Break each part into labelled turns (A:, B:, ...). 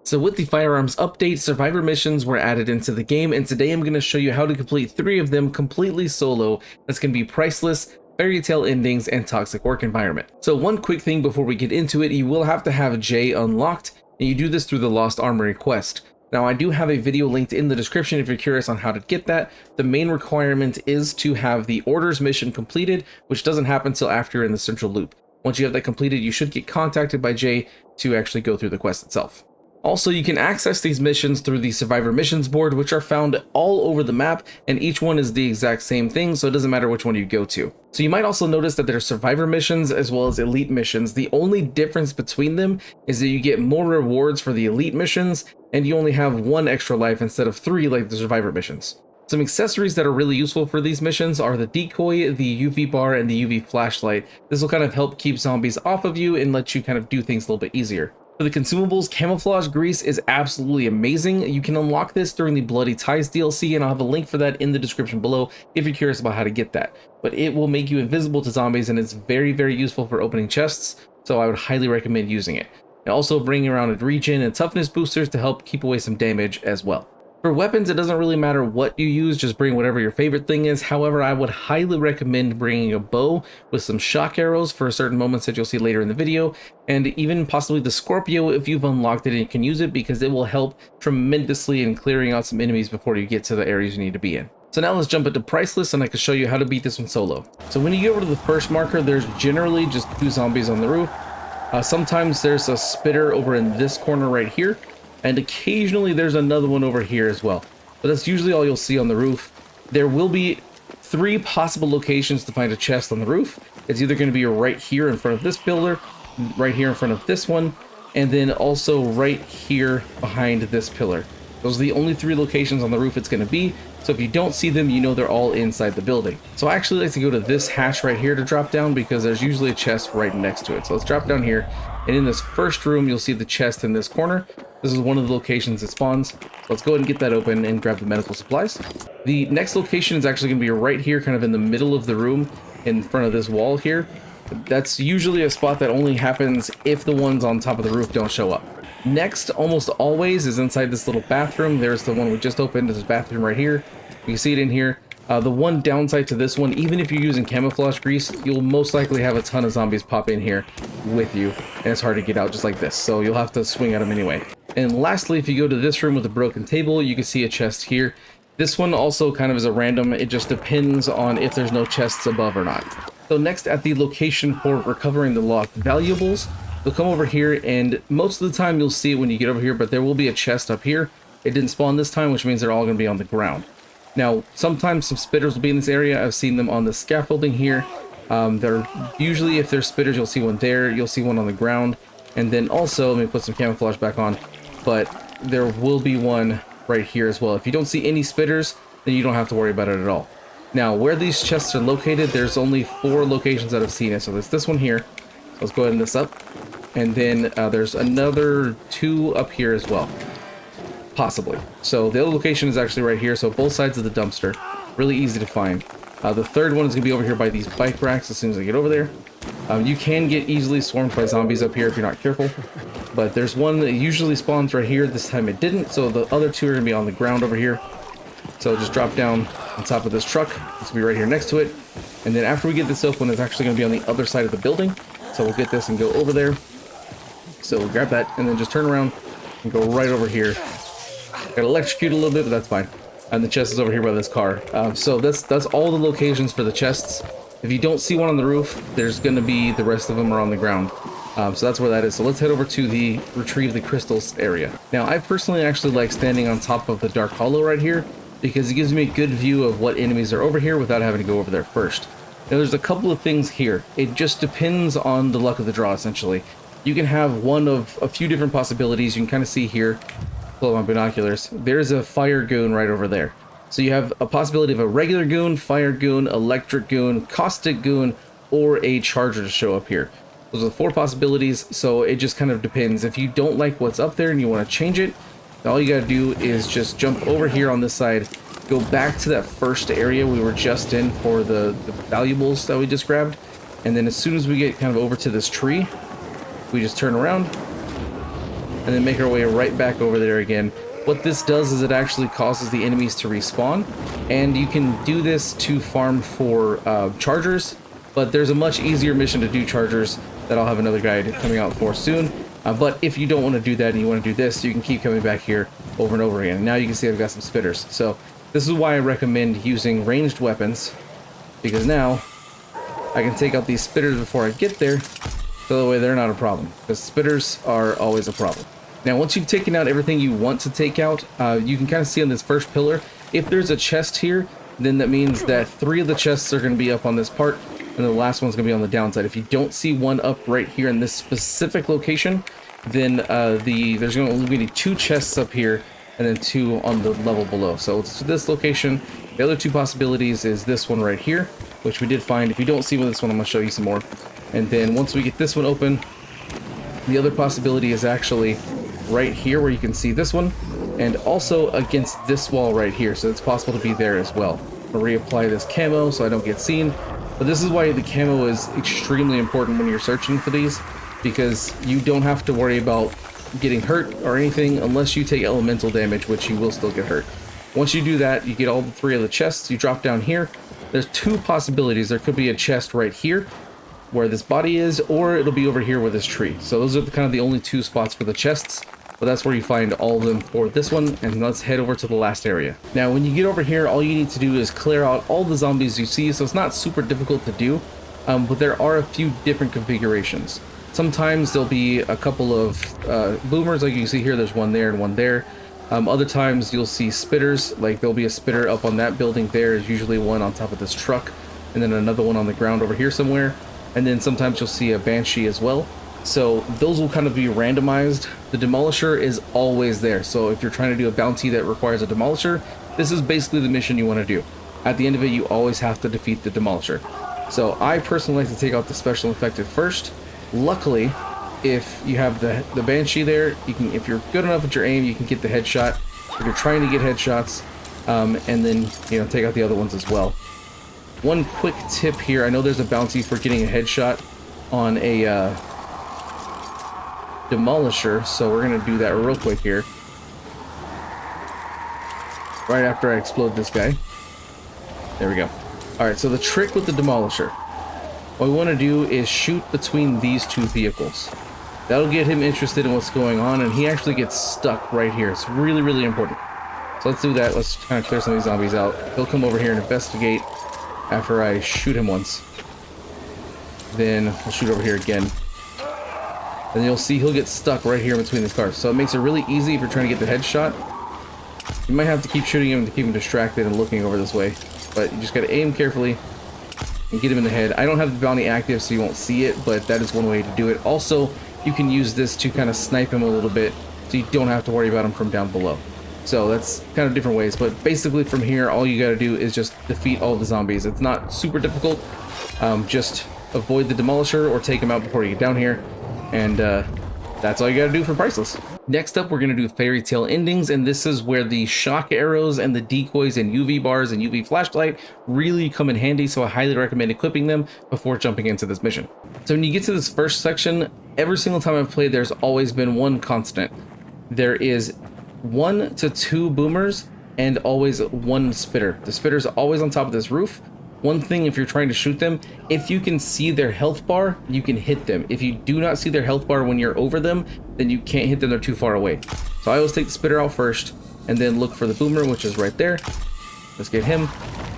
A: So with the firearms update, survivor missions were added into the game, and today I'm going to show you how to complete 3 of them completely solo. That's going to be Priceless, Fairy Tale Endings, and Toxic Work Environment. So one quick thing before we get into it, you will have to have J unlocked, and you do this through the Lost Armory quest. Now I do have a video linked in the description if you're curious on how to get that. The main requirement is to have the Orders mission completed, which doesn't happen until after you're in the central loop. Once you have that completed, you should get contacted by J to actually go through the quest itself. Also, you can access these missions through the Survivor Missions board, which are found all over the map, and each one is the exact same thing, so it doesn't matter which one you go to. So you might also notice that there are Survivor missions as well as Elite missions. The only difference between them is that you get more rewards for the Elite missions, and you only have 1 extra life instead of 3 like the Survivor missions. Some accessories that are really useful for these missions are the decoy, the UV bar, and the UV flashlight. This will kind of help keep zombies off of you and let you kind of do things a little bit easier. For the consumables, camouflage grease is absolutely amazing. You can unlock this during the Bloody Ties DLC, and I'll have a link for that in the description below if you're curious about how to get that. But it will make you invisible to zombies, and it's very, very useful for opening chests, so I would highly recommend using it. And also bringing around RGent and toughness boosters to help keep away some damage as well. For weapons, it doesn't really matter what you use, just bring whatever your favorite thing is. However, I would highly recommend bringing a bow with some shock arrows for certain moments that you'll see later in the video, and even possibly the Scorpio if you've unlocked it and you can use it, because it will help tremendously in clearing out some enemies before you get to the areas you need to be in. So now let's jump into Priceless, and I can show you how to beat this one solo. So when you get over to the first marker, there's generally just 2 zombies on the roof. Sometimes there's a spitter over in this corner right here, and occasionally there's another one over here as well. But that's usually all you'll see on the roof. There will be 3 possible locations to find a chest on the roof. It's either going to be right here in front of this pillar, right here in front of this one, and then also right here behind this pillar. Those are the only 3 locations on the roof it's going to be, so if you don't see them, you know they're all inside the building. So I actually like to go to this hatch right here to drop down, because there's usually a chest right next to it. So let's drop down here, and in this first room, you'll see the chest in this corner. This is one of the locations it spawns. Let's go ahead and get that open and grab the medical supplies. The next location is actually going to be right here, kind of in the middle of the room, in front of this wall here. That's usually a spot that only happens if the ones on top of the roof don't show up. Next, almost always, is inside this little bathroom. There's the one we just opened. This bathroom right here. You can see it in here. The one downside to this one, even if you're using camouflage grease, you'll most likely have a ton of zombies pop in here with you, and it's hard to get out just like this, so you'll have to swing at them anyway. And lastly, if you go to this room with a broken table, you can see a chest here. This one also kind of is a random. It just depends on if there's no chests above or not. So next, at the location for recovering the lost valuables, you'll come over here, and most of the time you'll see it when you get over here, but there will be a chest up here. It didn't spawn this time, which means they're all going to be on the ground. Now, sometimes some spitters will be in this area. I've seen them on the scaffolding here. Usually, if there's spitters, you'll see one there. You'll see one on the ground. And then also, let me put some camouflage back on, but there will be one right here as well. If you don't see any spitters, then you don't have to worry about it at all. Now, where these chests are located, there's only 4 locations that I've seen it. So there's this one here. Let's go ahead and this up. And then there's another 2 up here as well. Possibly. So the other location is actually right here, so both sides of the dumpster. Really easy to find. The third one is going to be over here by these bike racks as soon as I get over there. You can get easily swarmed by zombies up here if you're not careful. But there's one that usually spawns right here. This time it didn't, so the other 2 are going to be on the ground over here. So just drop down on top of this truck. This will be right here next to it. And then after we get this open, it's actually going to be on the other side of the building. So we'll get this and go over there. So we'll grab that and then just turn around and go right over here. Got electrocuted a little bit, but that's fine. And the chest is over here by this car. So that's all the locations for the chests. If you don't see one on the roof, there's going to be the rest of them are on the ground. So that's where that is. So let's head over to the retrieve the crystals area. Now, I personally actually like standing on top of the dark hollow right here, because it gives me a good view of what enemies are over here without having to go over there first. Now, there's a couple of things here. It just depends on the luck of the draw, essentially. You can have one of a few different possibilities. You can kind of see here, pull up my binoculars, there's a fire goon right over there. So you have a possibility of a regular goon, fire goon, electric goon, caustic goon, or a charger to show up here. Those are the 4 possibilities, so it just kind of depends. If you don't like what's up there and you want to change it, all you got to do is just jump over here on this side, go back to that first area we were just in for the valuables that we just grabbed, and then as soon as we get kind of over to this tree, we just turn around, and then make our way right back over there again. What this does is it actually causes the enemies to respawn, and you can do this to farm for chargers, but there's a much easier mission to do chargers that I'll have another guide coming out for soon. But if you don't want to do that and you want to do this, you can keep coming back here over and over again. And now you can see I've got some spitters. So this is why I recommend using ranged weapons, because now I can take out these spitters before I get there, so that way they're not a problem, because spitters are always a problem. Now, once you've taken out everything you want to take out, you can kind of see on this first pillar, if there's a chest here, then that means that 3 of the chests are going to be up on this part, and the last one's going to be on the downside. If you don't see one up right here in this specific location, then there's going to only be 2 chests up here, and then 2 on the level below. So it's this location. The other 2 possibilities is this one right here, which we did find. If you don't see this one, I'm going to show you some more. And then once we get this one open, the other possibility is actually right here where you can see this one, and also against this wall right here. So it's possible to be there as well. I'll reapply this camo so I don't get seen. But this is why the camo is extremely important when you're searching for these, because you don't have to worry about getting hurt or anything unless you take elemental damage, which you will still get hurt. Once you do that, you get all the 3 of the chests. You drop down here. There's 2 possibilities. There could be a chest right here where this body is, or it'll be over here with this tree. So those are kind of the only 2 spots for the chests, but that's where you find all of them for this one. And let's head over to the last area. Now, when you get over here, all you need to do is clear out all the zombies you see. So it's not super difficult to do, but there are a few different configurations. Sometimes there'll be a couple of boomers, like you see here. There's one there and one there. Other times you'll see spitters, like there'll be a spitter up on that building. There is usually one on top of this truck, and then another one on the ground over here somewhere. And then sometimes you'll see a banshee as well. So those will kind of be randomized. The demolisher is always there. So if you're trying to do a bounty that requires a demolisher, this is basically the mission you want to do. At the end of it, you always have to defeat the demolisher. So I personally like to take out the special infected first. Luckily, if you have the banshee there, you can, if you're good enough at your aim, you can get the headshot. If you're trying to get headshots, and then take out the other ones as well. One quick tip here: I know there's a bounty for getting a headshot on a demolisher, so we're gonna do that real quick here. Right after I explode this guy. There we go. All right, so the trick with the demolisher, what we want to do is shoot between these 2 vehicles. That'll get him interested in what's going on, and he actually gets stuck right here. It's really, really important. So let's do that. Let's kind of clear some of these zombies out. He'll come over here and investigate after I shoot him once. Then we'll shoot over here again. And you'll see he'll get stuck right here between these cars. So it makes it really easy if you're trying to get the headshot. You might have to keep shooting him to keep him distracted and looking over this way. But you just got to aim carefully and get him in the head. I don't have the bounty active, so you won't see it, but that is one way to do it. Also, you can use this to kind of snipe him a little bit, so you don't have to worry about him from down below. So that's kind of different ways, but basically from here, all you got to do is just defeat all the zombies. It's not super difficult. Just avoid the demolisher or take him out before you get down here, and that's all you got to do for Priceless. Next up, we're going to do fairy tale endings, and this is where the shock arrows and the decoys and UV bars and UV flashlight really come in handy, so I highly recommend equipping them before jumping into this mission. So when you get to this first section, every single time I've played, there's always been one constant. There is 1 to 2 boomers and always 1 spitter. The spitter's always on top of this roof. One thing, if you're trying to shoot them, if you can see their health bar, you can hit them. If you do not see their health bar when you're over them, then you can't hit them, they're too far away. So I always take the spitter out first and then look for the boomer, which is right there. Let's get him.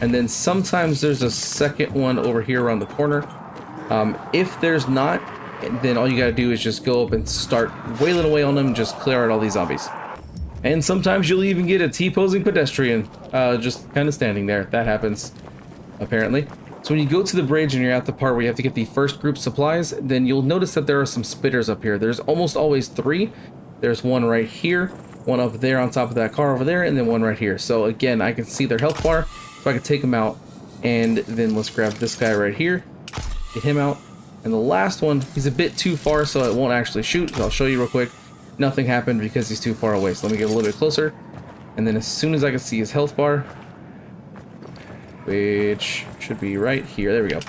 A: And then sometimes there's a second one over here around the corner. If there's not, then all you gotta do is just go up and start wailing away on them and just clear out all these zombies. And sometimes you'll even get a T-posing pedestrian just kind of standing there. That happens, apparently. So when you go to the bridge and you're at the part where you have to get the first group supplies, then you'll notice that there are some spitters up here. There's almost always 3. There's one right here, one up there on top of that car over there, and then one right here. So again, I can see their health bar, so I can take them out. And then let's grab this guy right here, get him out. And the last one, he's a bit too far, so it won't actually shoot. So I'll show you real quick. Nothing happened because he's too far away. So let me get a little bit closer. And then as soon as I can see his health bar, which should be right here. There we go.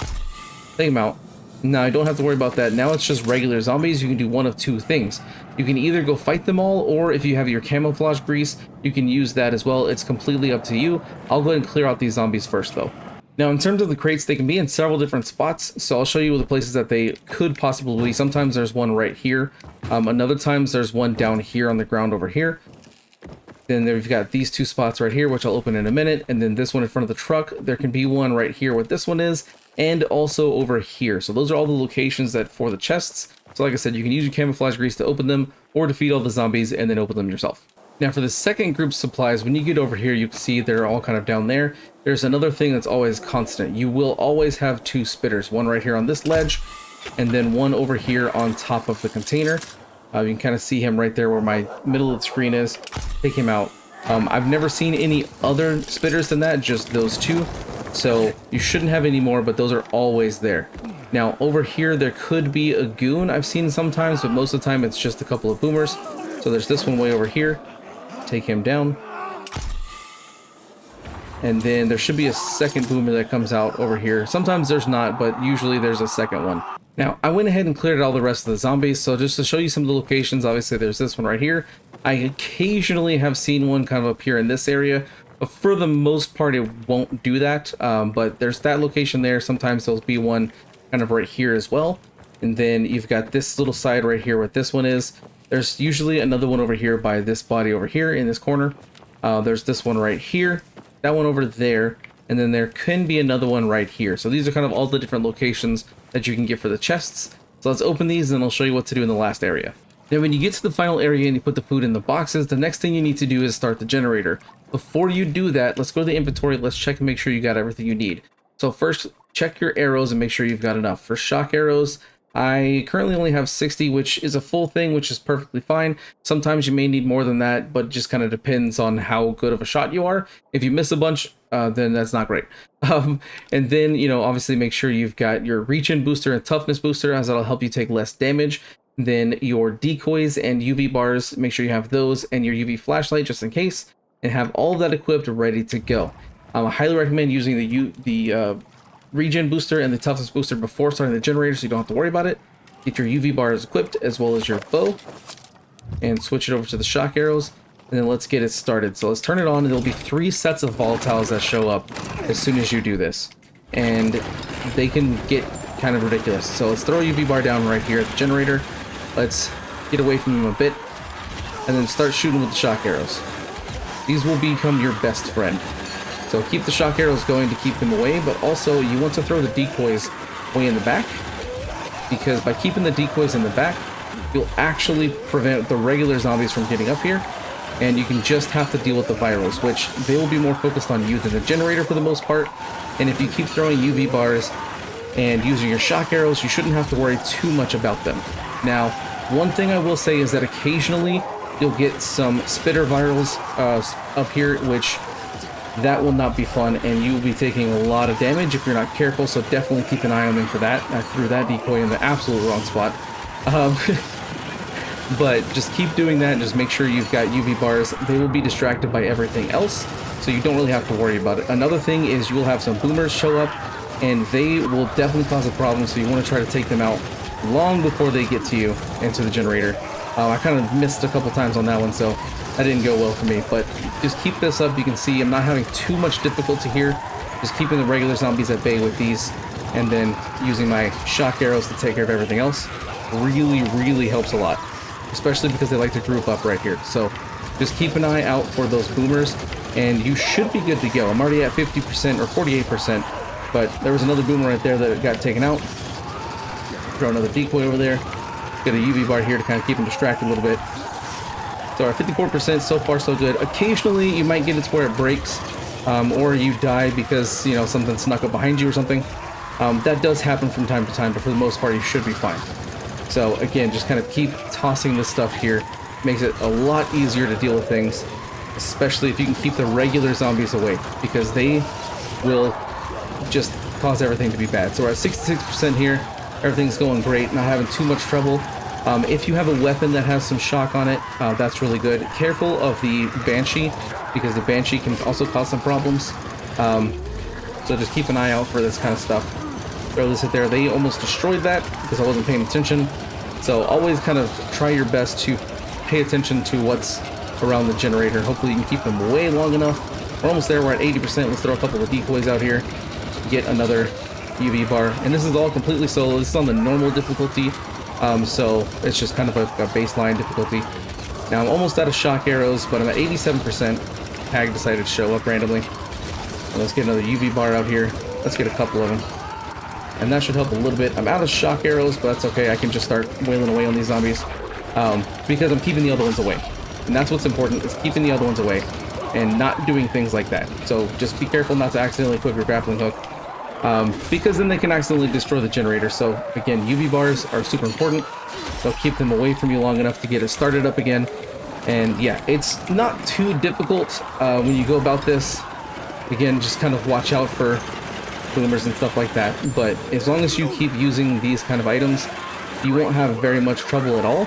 A: Take him out. Now I don't have to worry about that. Now it's just regular zombies. You can do one of 2 things. You can either go fight them all, or if you have your camouflage grease, you can use that as well. It's completely up to you. I'll go ahead and clear out these zombies first though. Now, in terms of the crates, they can be in several different spots, so I'll show you the places that they could possibly be. Sometimes there's one right here. Another times there's one down here on the ground over here. Then we've got these two spots right here, which I'll open in a minute. And then this one in front of the truck. There can be one right here where this one is, and also over here. So those are all the locations that for the chests. So like I said, you can use your camouflage grease to open them, or defeat all the zombies and then open them yourself. Now for the second group supplies, when you get over here, you can see they're all kind of down there. There's another thing that's always constant. You will always have two spitters, one right here on this ledge, and then one over here on top of the container. You can kind of see him right there where my middle of the screen is. Take him out. I've never seen any other spitters than that, just those two. So you shouldn't have any more, but those are always there. Now over here, there could be a goon I've seen sometimes, but most of the time it's just a couple of boomers. So there's this one way over here. Take him down. And then there should be a second boomer that comes out over here. Sometimes there's not, but usually there's a second one. Now, I went ahead and cleared all the rest of the zombies, so just to show you some of the locations, obviously there's this one right here. I occasionally have seen one kind of appear in this area, but for the most part it won't do that. But there's that location there. Sometimes there'll be one kind of right here as well. And then you've got this little side right here where this one is. There's usually another one over here by this body over here in this corner. There's this one right here, that one over there, and then there can be another one right here. So these are kind of all the different locations that you can get for the chests. So let's open these and I'll show you what to do in the last area. Now when you get to the final area and you put the food in the boxes, the next thing you need to do is start the generator. Before you do that, let's go to the inventory, let's check and make sure you got everything you need. So first, check your arrows and make sure you've got enough. For shock arrows, I currently only have 60, which is a full thing, which is perfectly fine. Sometimes you may need more than that, but it just kind of depends on how good of a shot you are. If you miss a bunch, then that's not great. And then, you know, obviously make sure you've got your RGent booster and toughness booster, as that'll help you take less damage. Then your decoys and UV bars, make sure you have those, and your UV flashlight just in case, and have all of that equipped ready to go. I highly recommend using the RGen booster and the toughness booster before starting the generator, so you don't have to worry about it. Get your UV bars equipped as well as your bow, and switch it over to the shock arrows, and then let's get it started. So let's turn it on, and there'll be 3 sets of volatiles that show up as soon as you do this, and they can get kind of ridiculous. So let's throw a UV bar down right here at the generator. Let's get away from them a bit, and then start shooting with the shock arrows. These will become your best friend. So keep the shock arrows going to keep them away, but also you want to throw the decoys way in the back, because by keeping the decoys in the back, you'll actually prevent the regular zombies from getting up here, and you can just have to deal with the virals, which they will be more focused on you than the generator for the most part. And if you keep throwing UV bars and using your shock arrows, you shouldn't have to worry too much about them. Now, one thing I will say is that occasionally you'll get some spitter virals up here, which that will not be fun, and you will be taking a lot of damage if you're not careful, so definitely keep an eye on them for that. I threw that decoy in the absolute wrong spot. But just keep doing that, and just make sure you've got UV bars. They will be distracted by everything else, so you don't really have to worry about it. Another thing is you will have some boomers show up, and they will definitely cause a problem, so you want to try to take them out long before they get to you and to the generator. I kind of missed a couple times on that one, so that didn't go well for me, but just keep this up. You can see I'm not having too much difficulty here, just keeping the regular zombies at bay with these, and then using my shock arrows to take care of everything else really helps a lot, especially because they like to group up right here. So just keep an eye out for those boomers, and you should be good to go. I'm already at 50% or 48%, but there was another boomer right there that got taken out. Throw another decoy over there. Get a UV bar here to kind of keep them distracted a little bit. So our 54%, so far so good. Occasionally you might get it to where it breaks, or you die because, you know, something snuck up behind you or something. That does happen from time to time, but for the most part you should be fine. So again, just kind of keep tossing this stuff here. Makes it a lot easier to deal with things, especially if you can keep the regular zombies away, because they will just cause everything to be bad. So we're at 66% here. Everything's going great, not having too much trouble. If you have a weapon that has some shock on it, that's really good. Careful of the Banshee, because the Banshee can also cause some problems. So just keep an eye out for this kind of stuff. Throw this at there. They almost destroyed that because I wasn't paying attention. So always kind of try your best to pay attention to what's around the generator. Hopefully you can keep them away long enough. We're almost there. We're at 80%. Let's throw a couple of decoys out here. Get another UV bar. And this is all completely solo. This is on the normal difficulty. So it's just kind of a baseline difficulty. Now I'm almost out of shock arrows, but I'm at 87%. Tag decided to show up randomly. And let's get another UV bar out here. Let's get a couple of them. And that should help a little bit. I'm out of shock arrows, but that's okay. I can just start wailing away on these zombies. Because I'm keeping the other ones away. And that's what's important, is keeping the other ones away and not doing things like that. So just be careful not to accidentally equip your grappling hook, because then they can accidentally destroy the generator. So again, UV bars are super important. They'll keep them away from you long enough to get it started up again. And yeah, it's not too difficult when you go about this. Again, just kind of watch out for boomers and stuff like that. But as long as you keep using these kind of items, you won't have very much trouble at all.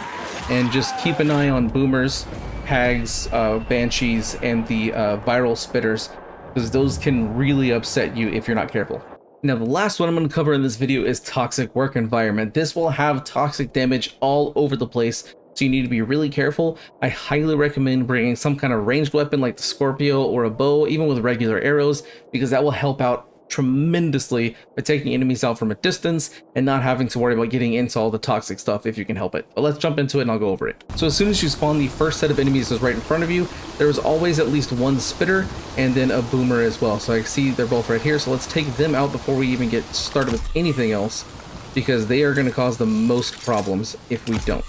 A: And just keep an eye on boomers, hags, banshees, and the viral spitters, because those can really upset you if you're not careful. Now, the last one I'm going to cover in this video is toxic work environment. This will have toxic damage all over the place, so you need to be really careful. I highly recommend bringing some kind of ranged weapon like the Scorpio or a bow, even with regular arrows, because that will help out tremendously by taking enemies out from a distance and not having to worry about getting into all the toxic stuff if you can help it. But let's jump into it and I'll go over it. So as soon as you spawn, the first set of enemies is right in front of you. There is always at least one spitter and then a boomer as well. So I see they're both right here. So let's take them out before we even get started with anything else, because they are going to cause the most problems if we don't.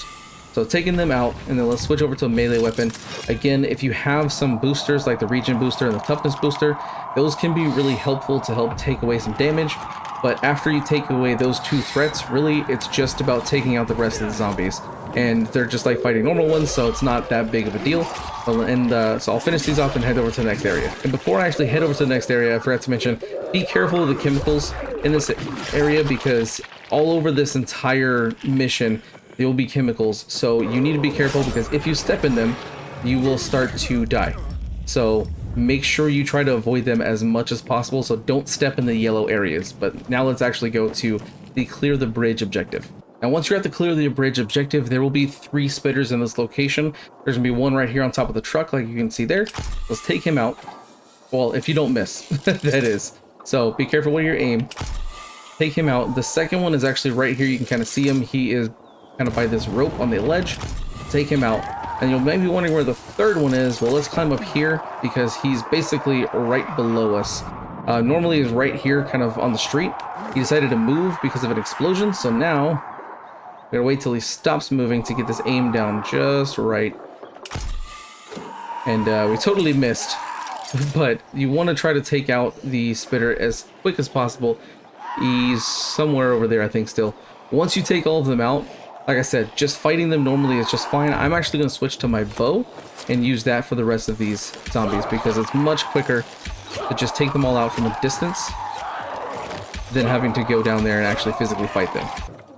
A: So taking them out, and then let's switch over to a melee weapon. Again, if you have some boosters like the RGent booster and the toughness booster, those can be really helpful to help take away some damage. But after you take away those two threats, really it's just about taking out the rest of the zombies. And they're just like fighting normal ones, so it's not that big of a deal. So I'll finish these off and head over to the next area. And before I actually head over to the next area, I forgot to mention, be careful of the chemicals in this area, because all over this entire mission there will be chemicals, so you need to be careful, because if you step in them, you will start to die. So make sure you try to avoid them as much as possible, so don't step in the yellow areas. But now let's actually go to the clear the bridge objective. Now once you're at the clear the bridge objective, there will be 3 spitters in this location. There's gonna be one right here on top of the truck, like you can see there. Let's take him out. Well, if you don't miss, that is. So be careful where you aim. Take him out. The second one is actually right here. You can kind of see him. He is kind of by this rope on the ledge. Take him out. And you'll maybe be wondering where the third one is. Well, let's climb up here, because he's basically right below us. Normally he's right here, kind of on the street. He decided to move because of an explosion, so now we gotta wait till he stops moving to get this aim down just right. And we totally missed. But you want to try to take out the spitter as quick as possible. He's somewhere over there, I think, still. Once you take all of them out, like I said, just fighting them normally is just fine. I'm actually going to switch to my bow and use that for the rest of these zombies, because it's much quicker to just take them all out from a distance than having to go down there and actually physically fight them.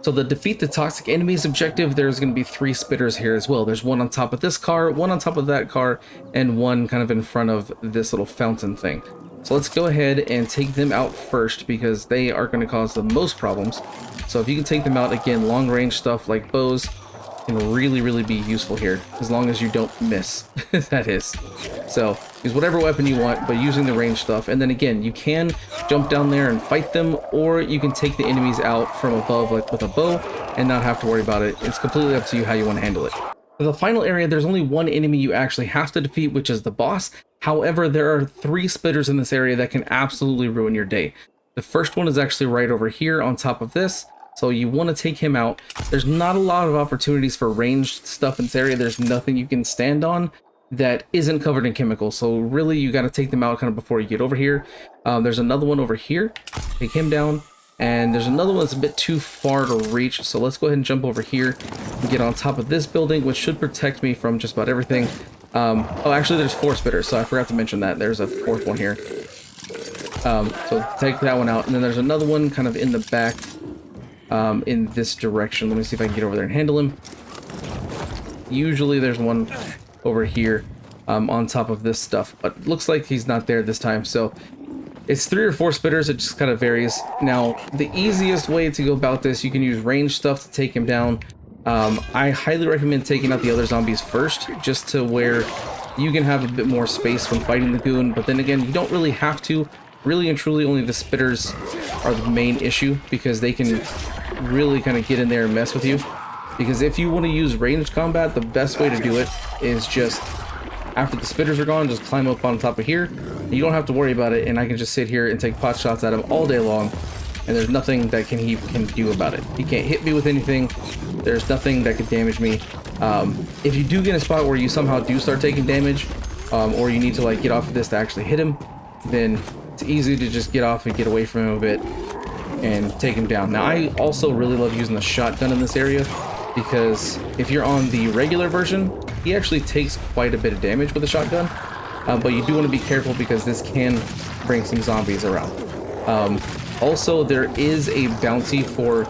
A: So the defeat the toxic enemies objective, there's going to be 3 spitters here as well. There's one on top of this car, one on top of that car, and one kind of in front of this little fountain thing. So let's go ahead and take them out first, because they are going to cause the most problems. So if you can take them out, again, long range stuff like bows can really be useful here, as long as you don't miss. That is. So use whatever weapon you want, but using the range stuff. And then again, you can jump down there and fight them, or you can take the enemies out from above, like with a bow, and not have to worry about it. It's completely up to you how you want to handle it. For the final area, there's only one enemy you actually have to defeat, which is the boss. However, there are 3 spitters in this area that can absolutely ruin your day. The first one is actually right over here on top of this, so you want to take him out. There's not a lot of opportunities for ranged stuff in this area. There's nothing you can stand on that isn't covered in chemicals, so really you got to take them out kind of before you get over here. There's another one over here. Take him down. And there's another one that's a bit too far to reach, so let's go ahead and jump over here and get on top of this building, which should protect me from just about everything. Oh, actually there's 4 spitters, so I forgot to mention that. There's a 4th one here. So take that one out, and then there's another one kind of in the back, in this direction. Let me see if I can get over there and handle him. Usually there's one over here on top of this stuff, but looks like he's not there this time, so it's 3 or 4 spitters. It just kind of varies. Now, the easiest way to go about this, you can use ranged stuff to take him down. I highly recommend taking out the other zombies first, just to where you can have a bit more space when fighting the goon, but then again, you don't really have to. Really and truly, only the spitters are the main issue, because they can really kind of get in there and mess with you. Because if you want to use ranged combat, the best way to do it is just, after the spitters are gone, just climb up on top of here. You don't have to worry about it, and I can just sit here and take pot shots at him all day long, and there's nothing that he can do about it. He can't hit me with anything. There's nothing that could damage me. If you do get in a spot where you somehow do start taking damage, or you need to like get off of this to actually hit him, then it's easy to just get off and get away from him a bit and take him down. Now, I also really love using the shotgun in this area, because if you're on the regular version, he actually takes quite a bit of damage with a shotgun, but you do want to be careful because this can bring some zombies around. Also, there is a bounty for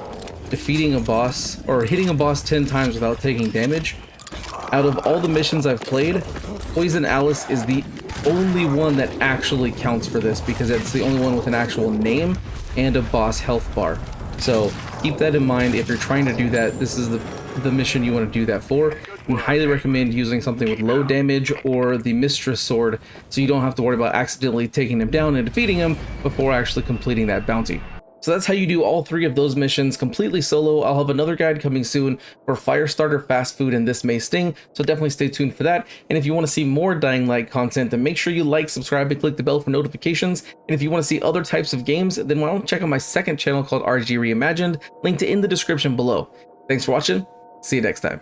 A: defeating a boss or hitting a boss 10 times without taking damage. Out of all the missions I've played, Poison Alice is the only one that actually counts for this, because it's the only one with an actual name and a boss health bar. So keep that in mind if you're trying to do that. This is the mission you want to do that for. And highly recommend using something with low damage or the Mistress Sword, so you don't have to worry about accidentally taking him down and defeating him before actually completing that bounty. So that's how you do all 3 of those missions completely solo. I'll have another guide coming soon for Firestarter, Fast Food, and This May Sting, so definitely stay tuned for that. And if you want to see more Dying Light content, then make sure you like, subscribe, and click the bell for notifications. And if you want to see other types of games, then why don't check out my second channel called RG Reimagined, linked in the description below. Thanks for watching. See you next time.